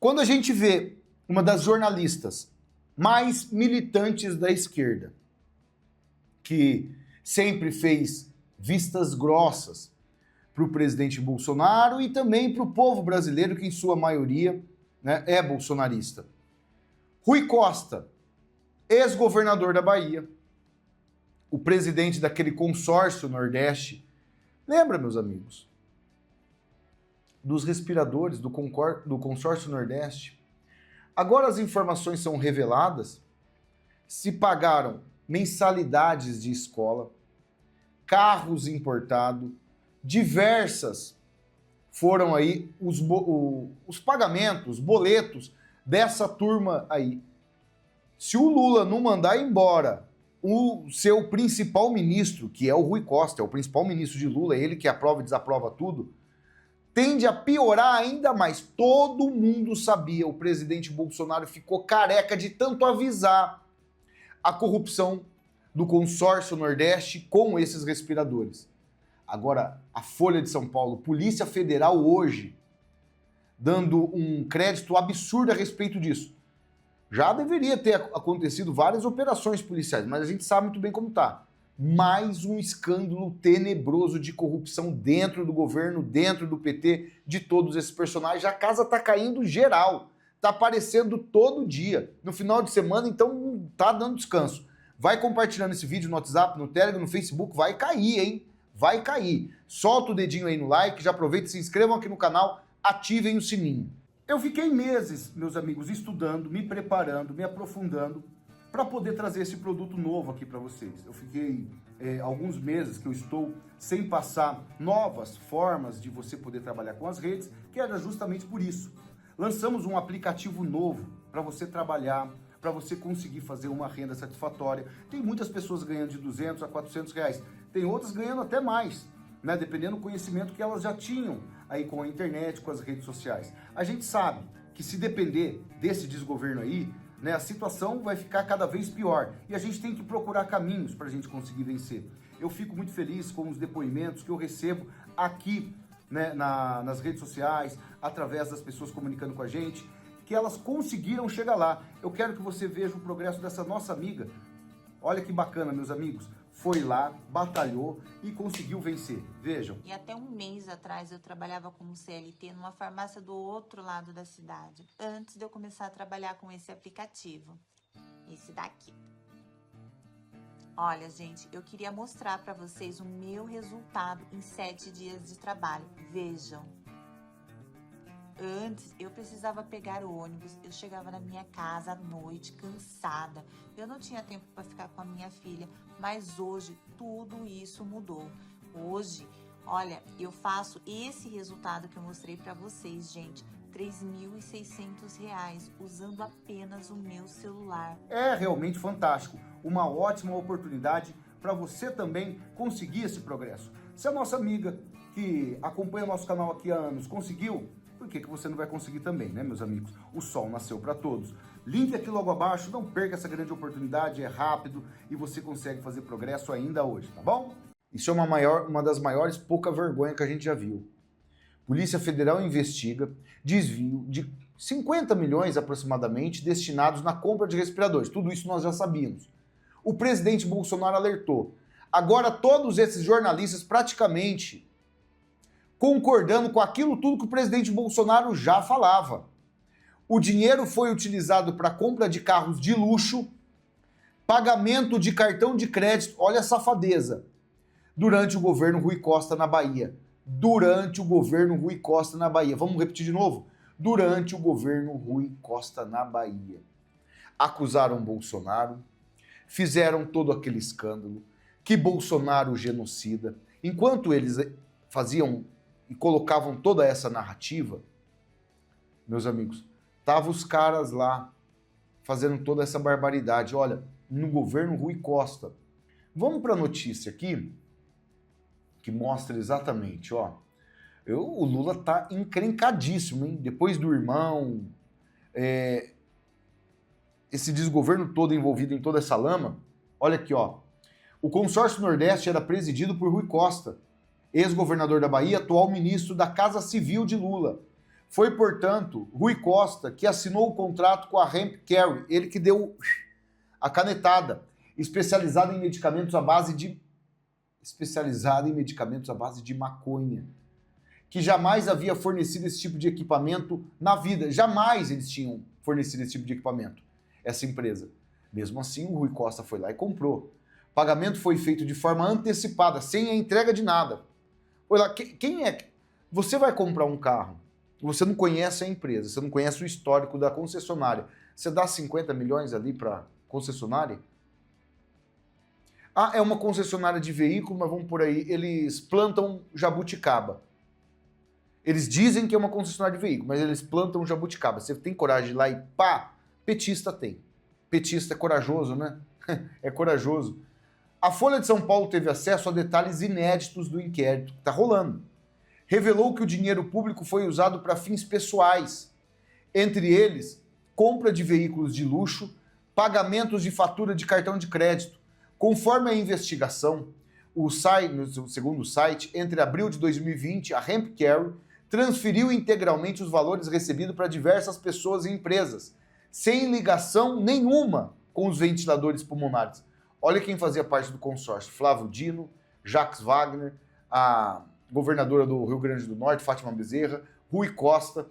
Quando a gente vê uma das jornalistas mais militantes da esquerda, que sempre fez vistas grossas para o presidente Bolsonaro e também para o povo brasileiro, que em sua maioria, né, é bolsonarista. Rui Costa, ex-governador da Bahia, o presidente daquele consórcio Nordeste. Lembra, meus amigos, dos respiradores do consórcio Nordeste? Agora as informações são reveladas, se pagaram mensalidades de escola, carros importados, diversas foram aí os pagamentos, os boletos dessa turma aí. Se o Lula não mandar embora o seu principal ministro, que é o Rui Costa, é o principal ministro de Lula, é ele que aprova e desaprova tudo, tende a piorar ainda mais. Todo mundo sabia, o presidente Bolsonaro ficou careca de tanto avisar a corrupção do consórcio Nordeste com esses respiradores. Agora, a Folha de São Paulo, Polícia Federal hoje, dando um crédito absurdo a respeito disso. Já deveria ter acontecido várias operações policiais, mas a gente sabe muito bem como está. Mais um escândalo tenebroso de corrupção dentro do governo, dentro do PT, de todos esses personagens. A casa está caindo geral, está aparecendo todo dia. No final de semana, então, não está dando descanso. Vai compartilhando esse vídeo no WhatsApp, no Telegram, no Facebook, vai cair, hein? Vai cair. Solta o dedinho aí no like, já aproveita e se inscrevam aqui no canal, ativem o sininho. Eu fiquei meses, meus amigos, estudando, me preparando, me aprofundando para poder trazer esse produto novo aqui para vocês. Eu fiquei alguns meses que eu estou sem passar novas formas de você poder trabalhar com as redes, que era justamente por isso. Lançamos um aplicativo novo para você trabalhar, para você conseguir fazer uma renda satisfatória. Tem muitas pessoas ganhando de 200 a 400 reais, tem outras ganhando até mais, né? Dependendo do conhecimento que elas já tinham aí com a internet, com as redes sociais. A gente sabe que se depender desse desgoverno aí, né, a situação vai ficar cada vez pior e a gente tem que procurar caminhos para a gente conseguir vencer. Eu fico muito feliz com os depoimentos que eu recebo aqui, né, nas redes sociais, através das pessoas comunicando com a gente, que elas conseguiram chegar lá. Eu quero que você veja o progresso dessa nossa amiga. Olha que bacana, meus amigos. Foi lá, batalhou e conseguiu vencer. Vejam. E até um mês atrás eu trabalhava como CLT numa farmácia do outro lado da cidade, antes de eu começar a trabalhar com esse aplicativo. Esse daqui. Olha, gente, eu queria mostrar para vocês o meu resultado em 7 dias de trabalho. Vejam. Antes, eu precisava pegar o ônibus, eu chegava na minha casa à noite, cansada. Eu não tinha tempo para ficar com a minha filha, mas hoje tudo isso mudou. Hoje, olha, eu faço esse resultado que eu mostrei para vocês, gente, R$ 3.600, usando apenas o meu celular. É realmente fantástico, uma ótima oportunidade para você também conseguir esse progresso. Se a nossa amiga que acompanha nosso canal aqui há anos conseguiu, por que você não vai conseguir também, né, meus amigos? O sol nasceu para todos. Link aqui logo abaixo, não perca essa grande oportunidade, é rápido e você consegue fazer progresso ainda hoje, tá bom? Isso é uma das maiores pouca vergonha que a gente já viu. Polícia Federal investiga desvio de 50 milhões aproximadamente destinados na compra de respiradores. Tudo isso nós já sabíamos. O presidente Bolsonaro alertou. Agora todos esses jornalistas praticamente concordando com aquilo tudo que o presidente Bolsonaro já falava. O dinheiro foi utilizado para compra de carros de luxo, pagamento de cartão de crédito, olha a safadeza, durante o governo Rui Costa na Bahia. Durante o governo Rui Costa na Bahia. Vamos repetir de novo? Durante o governo Rui Costa na Bahia. Acusaram Bolsonaro, fizeram todo aquele escândalo, que Bolsonaro genocida. Enquanto eles faziam e colocavam toda essa narrativa, meus amigos, estavam os caras lá fazendo toda essa barbaridade. Olha, no governo Rui Costa. Vamos para a notícia aqui, que mostra exatamente, ó. O Lula tá encrencadíssimo, hein? Depois do irmão, esse desgoverno todo envolvido em toda essa lama. Olha aqui, ó. O consórcio Nordeste era presidido por Rui Costa, ex-governador da Bahia, atual ministro da Casa Civil de Lula. Foi, portanto, Rui Costa que assinou o contrato com a Hemp Carry, ele que deu a canetada, especializada em medicamentos à base de maconha, que jamais havia fornecido esse tipo de equipamento na vida. Jamais eles tinham fornecido esse tipo de equipamento, essa empresa. Mesmo assim, o Rui Costa foi lá e comprou. O pagamento foi feito de forma antecipada, sem a entrega de nada. Foi lá, quem é? Você vai comprar um carro, você não conhece a empresa, você não conhece o histórico da concessionária. Você dá 50 milhões ali para concessionária? Ah, é uma concessionária de veículo, mas vamos por aí, eles plantam jabuticaba. Eles dizem que é uma concessionária de veículo, mas eles plantam jabuticaba. Você tem coragem de ir lá e pá, petista tem. Petista é corajoso, né? É corajoso. A Folha de São Paulo teve acesso a detalhes inéditos do inquérito que está rolando. Revelou que o dinheiro público foi usado para fins pessoais. Entre eles, compra de veículos de luxo, pagamentos de fatura de cartão de crédito. Conforme a investigação, segundo o site, entre abril de 2020, a Hemp Carry transferiu integralmente os valores recebidos para diversas pessoas e empresas, sem ligação nenhuma com os ventiladores pulmonares. Olha quem fazia parte do consórcio: Flávio Dino, Jacques Wagner, a governadora do Rio Grande do Norte, Fátima Bezerra, Rui Costa,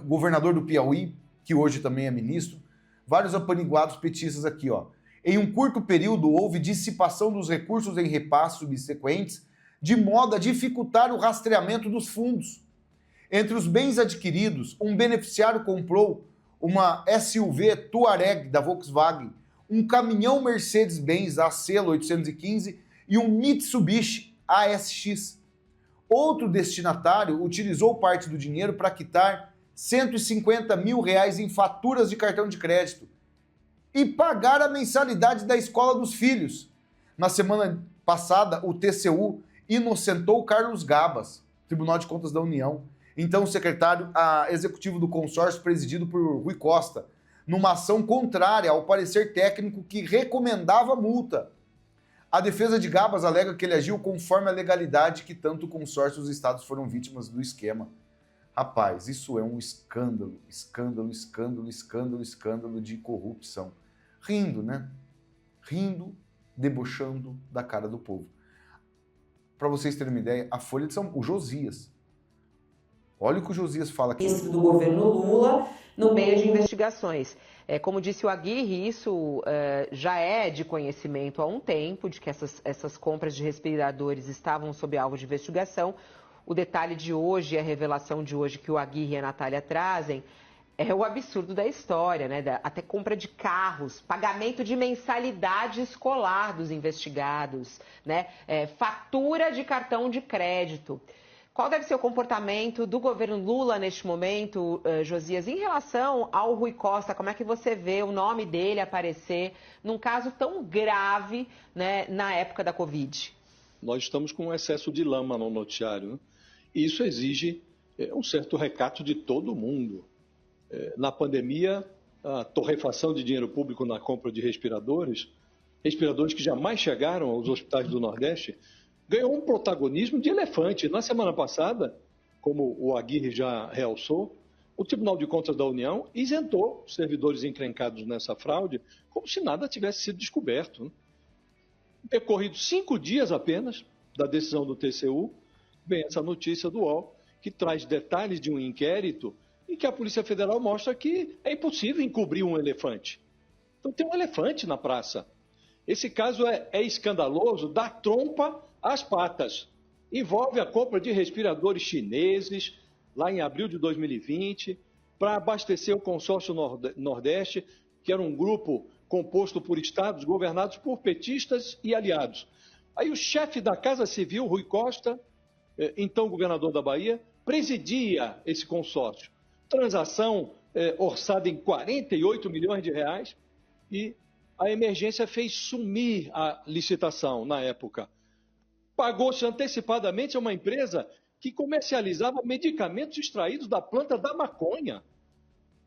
governador do Piauí, que hoje também é ministro, vários apaniguados petistas aqui, ó. Em um curto período, houve dissipação dos recursos em repasses subsequentes, de modo a dificultar o rastreamento dos fundos. Entre os bens adquiridos, um beneficiário comprou uma SUV Touareg da Volkswagen, um caminhão Mercedes-Benz A-Selo 815 e um Mitsubishi ASX. Outro destinatário utilizou parte do dinheiro para quitar 150 mil reais em faturas de cartão de crédito e pagar a mensalidade da escola dos filhos. Na semana passada, o TCU inocentou Carlos Gabas, Tribunal de Contas da União, então o secretário executivo do consórcio presidido por Rui Costa, numa ação contrária ao parecer técnico que recomendava multa. A defesa de Gabas alega que ele agiu conforme a legalidade, que tanto o consórcio e os estados foram vítimas do esquema. Rapaz, isso é um escândalo, escândalo, escândalo, escândalo, escândalo de corrupção. Rindo, né? Rindo, debochando da cara do povo. Para vocês terem uma ideia, a Folha de São Paulo, o Josias. Olha o que o Josias fala aqui. Do governo Lula no meio de investigações. Como disse o Aguirre, isso já é de conhecimento há um tempo, de que essas compras de respiradores estavam sob alvo de investigação. O detalhe de hoje, a revelação de hoje que o Aguirre e a Natália trazem, é o absurdo da história, né? Até compra de carros, pagamento de mensalidade escolar dos investigados, né? Fatura de cartão de crédito. Qual deve ser o comportamento do governo Lula neste momento, Josias, em relação ao Rui Costa? Como é que você vê o nome dele aparecer num caso tão grave, né, na época da Covid? Nós estamos com um excesso de lama no noticiário, né? E isso exige um certo recato de todo mundo. Na pandemia, a torrefação de dinheiro público na compra de respiradores que jamais chegaram aos hospitais do Nordeste, ganhou um protagonismo de elefante. Na semana passada, como o Aguirre já realçou, o Tribunal de Contas da União isentou servidores encrencados nessa fraude como se nada tivesse sido descoberto, né? Decorridos 5 dias apenas da decisão do TCU, vem essa notícia do UOL, que traz detalhes de um inquérito em que a Polícia Federal mostra que é impossível encobrir um elefante. Então tem um elefante na praça. Esse caso é escandaloso, dá trompa às patas. Envolve a compra de respiradores chineses, lá em abril de 2020, para abastecer o consórcio Nordeste, que era um grupo composto por estados governados por petistas e aliados. Aí o chefe da Casa Civil, Rui Costa, então governador da Bahia, presidia esse consórcio. Transação orçada em 48 milhões de reais, e a emergência fez sumir a licitação na época. Pagou-se antecipadamente a uma empresa que comercializava medicamentos extraídos da planta da maconha.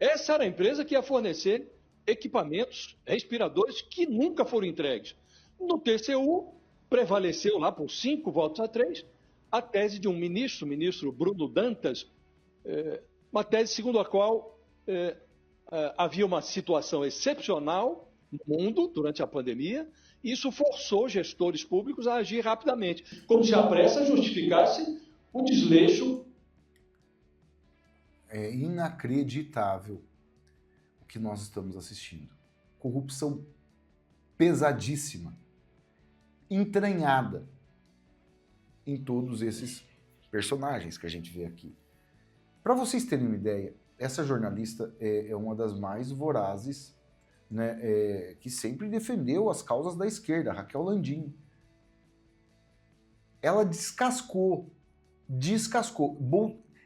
Essa era a empresa que ia fornecer equipamentos, respiradores, que nunca foram entregues. No TCU, prevaleceu lá por 5 votos a 3, a tese de um ministro, o ministro Bruno Dantas, uma tese segundo a qual havia uma situação excepcional no mundo durante a pandemia, e isso forçou gestores públicos a agir rapidamente, como se a pressa justificasse o desleixo. É inacreditável o que nós estamos assistindo. Corrupção pesadíssima, entranhada em todos esses personagens que a gente vê aqui. Para vocês terem uma ideia, essa jornalista é uma das mais vorazes, né, que sempre defendeu as causas da esquerda, Raquel Landim. Ela descascou.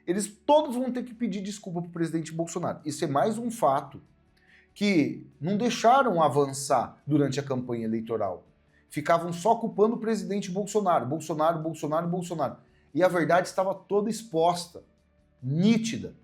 Eles todos vão ter que pedir desculpa para o presidente Bolsonaro. Isso é mais um fato que não deixaram avançar durante a campanha eleitoral. Ficavam só culpando o presidente Bolsonaro. E a verdade estava toda exposta, nítida.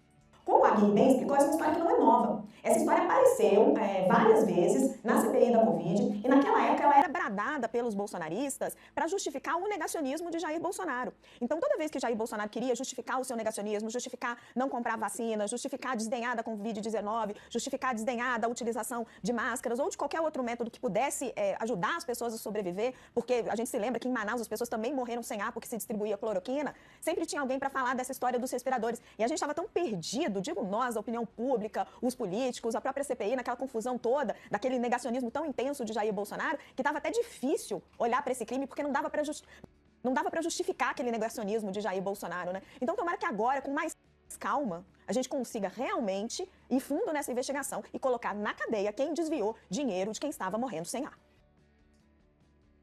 Como a Gui bem explicou, essa história que não é nova. Essa história apareceu várias vezes na CPI da Covid e naquela época ela era bradada pelos bolsonaristas para justificar o negacionismo de Jair Bolsonaro. Então toda vez que Jair Bolsonaro queria justificar o seu negacionismo, justificar não comprar vacina, justificar desdenhar da Covid-19, justificar desdenhar da utilização de máscaras ou de qualquer outro método que pudesse ajudar as pessoas a sobreviver, porque a gente se lembra que em Manaus as pessoas também morreram sem ar porque se distribuía cloroquina, sempre tinha alguém para falar dessa história dos respiradores. E a gente estava tão perdido, digo nós, a opinião pública, os políticos, a própria CPI, naquela confusão toda, daquele negacionismo tão intenso de Jair Bolsonaro, que estava até difícil olhar para esse crime, porque não dava para justificar aquele negacionismo de Jair Bolsonaro, né? Então, tomara que agora, com mais calma, a gente consiga realmente ir fundo nessa investigação e colocar na cadeia quem desviou dinheiro de quem estava morrendo sem ar.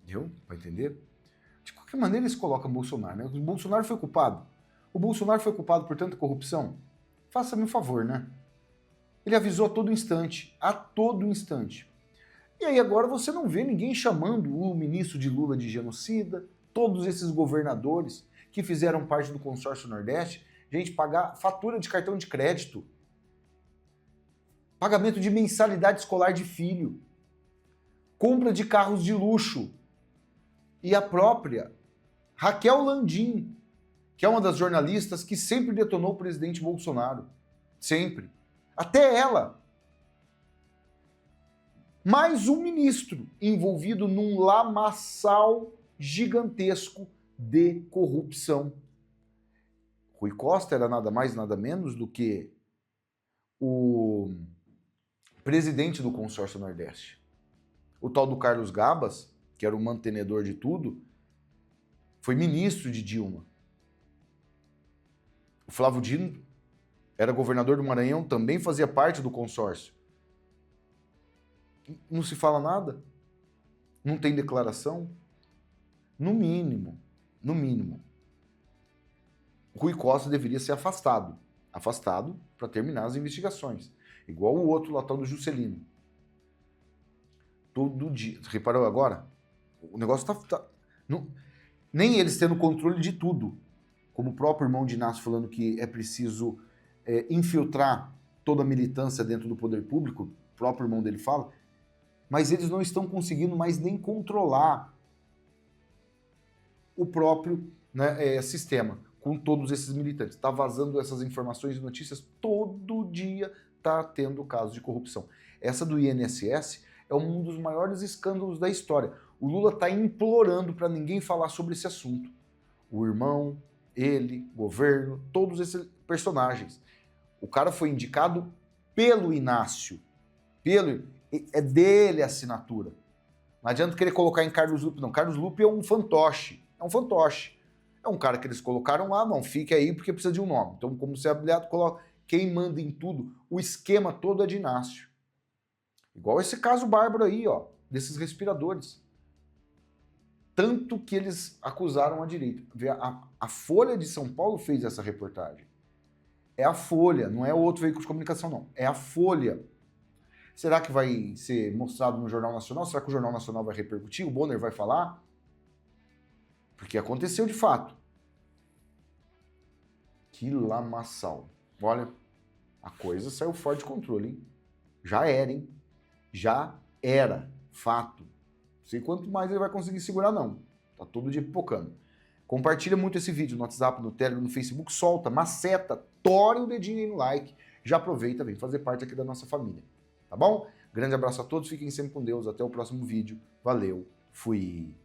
Deu? Para entender? De qualquer maneira, eles colocam Bolsonaro, né? O Bolsonaro foi culpado. O Bolsonaro foi culpado por tanta corrupção? Faça-me um favor, né? Ele avisou a todo instante. E aí agora você não vê ninguém chamando o ministro de Lula de genocida, todos esses governadores que fizeram parte do consórcio Nordeste, gente, pagar fatura de cartão de crédito, pagamento de mensalidade escolar de filho, compra de carros de luxo. E a própria Raquel Landim, que é uma das jornalistas que sempre detonou o presidente Bolsonaro. Sempre. Até ela. Mais um ministro envolvido num lamaçal gigantesco de corrupção. Rui Costa era nada mais, nada menos do que o presidente do consórcio Nordeste. O tal do Carlos Gabas, que era o mantenedor de tudo, foi ministro de Dilma. O Flávio Dino era governador do Maranhão, também fazia parte do consórcio. Não se fala nada? Não tem declaração? No mínimo, Rui Costa deveria ser afastado para terminar as investigações. Igual o outro lá, tal do Juscelino. Todo dia. Reparou agora? O negócio não, nem eles tendo controle de tudo. Como o próprio irmão de Inácio falando que é preciso infiltrar toda a militância dentro do poder público, o próprio irmão dele fala, mas eles não estão conseguindo mais nem controlar o próprio sistema com todos esses militantes. Está vazando essas informações e notícias todo dia, está tendo casos de corrupção. Essa do INSS é um dos maiores escândalos da história. O Lula está implorando para ninguém falar sobre esse assunto. O irmão, ele, governo, todos esses personagens. O cara foi indicado pelo Inácio. É dele a assinatura. Não adianta querer colocar em Carlos Lupe, não. Carlos Lupe é um fantoche. É um cara que eles colocaram lá, não, fique aí porque precisa de um nome. Então, como você é habilitado, coloca quem manda em tudo. O esquema todo é de Inácio. Igual esse caso bárbaro aí, ó, desses respiradores. Tanto que eles acusaram a direita. A Folha de São Paulo fez essa reportagem. É a Folha, não é outro veículo de comunicação, não. É a Folha. Será que vai ser mostrado no Jornal Nacional? Será que o Jornal Nacional vai repercutir? O Bonner vai falar? Porque aconteceu de fato. Que lamaçal. Olha, a coisa saiu fora de controle, hein? Já era, hein? Já era. Fato. Não sei quanto mais ele vai conseguir segurar, não. Tá todo dia pipocando. Compartilha muito esse vídeo no WhatsApp, no Telegram, no Facebook. Solta, maceta. estourem o dedinho aí no like. Já aproveita, vem fazer parte aqui da nossa família. Tá bom? Grande abraço a todos, fiquem sempre com Deus. Até o próximo vídeo. Valeu, fui!